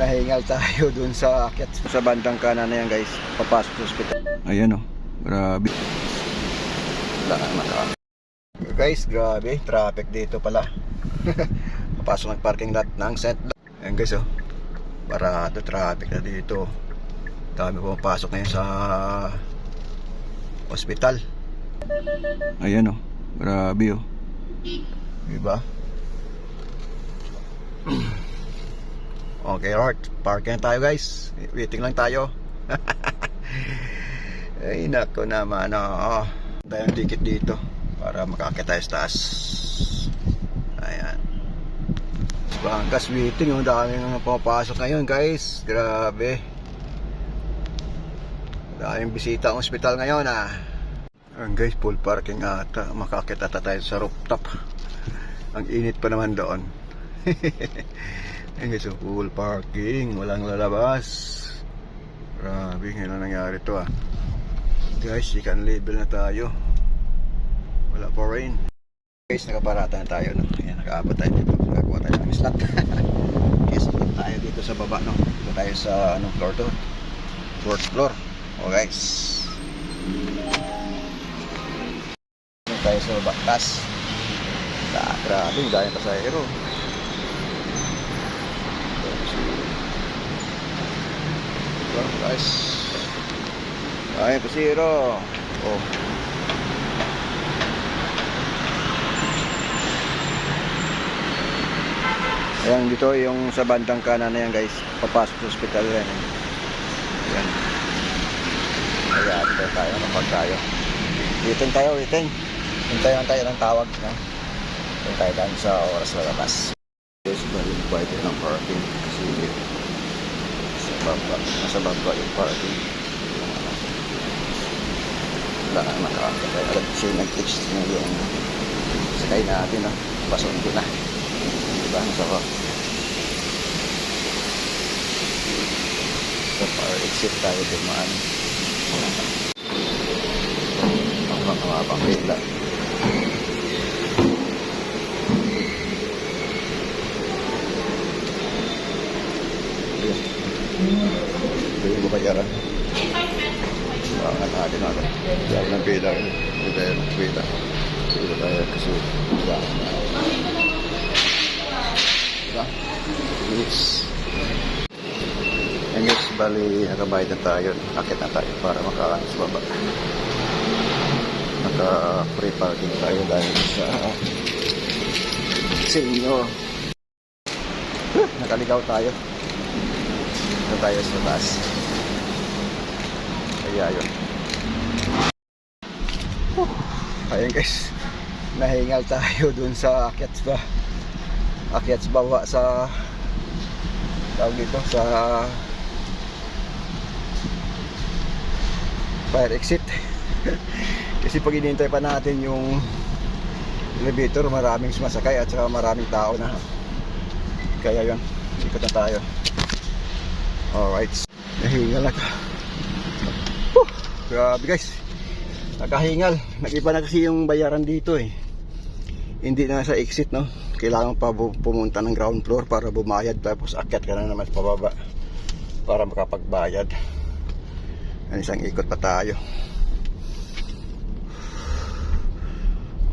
nahingal tayo dun sa akyat sa bandang kanan na yan guys, papasok sa hospital. Ayan oh, grabe. Guys, grabe, traffic dito pala. Papasok ng parking lot ng St. Ayan guys oh, parado, traffic na dito. Dami pumapasok ngayon sa hospital. Ayan oh, grabe oh, diba? Okay, alright, parking tayo guys. Waiting lang tayo. Ay nako naman oh. Tayong ticket dito para makakita tayo sa taas. Ayan, bangkas waiting. Ang daming pumapasok ngayon guys. Grabe, daming bisita ang ospital ngayon ah. Ayan guys, full parking ata. Makakita tayo sa rooftop. Ang init pa naman doon. Ayan guys, full parking, walang lalabas. Grabe, ngayon na nangyari to ah. Guys, second level na tayo. Wala pa rain. Guys, nakaparata na tayo no? Ayan, nakaabot tayo dito. Nakakuha tayo ng slot. Guys, tayo dito sa baba no? Dito tayo sa anong floor to? Fourth floor. O guys, dito tayo sa baba. Tas grabe, dahil pasahero. Guys, ay pasahero. Oh, ayan, dito yung sa bandang kanan na yan guys, papasok sa hospital yan. Ayan, ayan, dito tayo, napag tayo. Waiting tayo, waiting. Hintayan tayo ng tawag no? Hintayin tayo dahil sa oras na labas. Guys, balik tayo ng parking kasi nasa baba yung parking. Wala na makakakita. Alam siya nag-text na yung sakay natin no? Pasok ko na, diba? Nasa ko so far exit tayo dumaan ang mabang pila. Hindi mo bayaran. Bakit natin natin. Diyan ng pila. Hindi tayo ng pila. Hindi tayo kasi diba? Diba? Yes. And guys, bali nakabayad na tayo. Akit na tayo para makaano sa baba. Naka free parking tayo dahil sa inyo. Nakaligaw tayo. Ito tayo sa taas. Kaya yun. Ayun guys, nahingal tayo dun sa akyat baba sa tawag dito sa fire exit. Kasi pag inintay pa natin yung elevator, maraming sumasakay at saka maraming tao na. Kaya yun, ikot na tayo. Alright, nahingal ako. Grabe guys, nakahingal. Nag-iba na kasi yung bayaran dito eh. Hindi na sa exit no. Kailangan pa pumunta ng ground floor para bumayad. Tapos akyat ka na naman sa pababa para makapagbayad. Isang ikot pa tayo.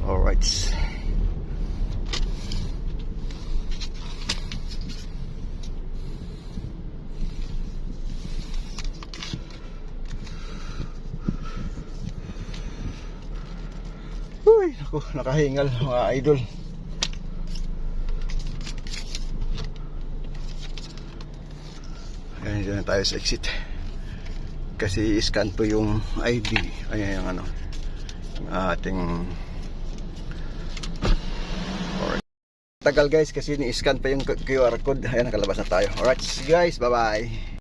Alright. Uy, naku, nakahingal mga idol. Ayan, dyan tayo sa exit. Kasi scan po yung ID. Ayan yung ano, ating tagal guys kasi ni-scan pa yung QR code. Ayan, nakalabas na tayo. Alright guys, bye bye.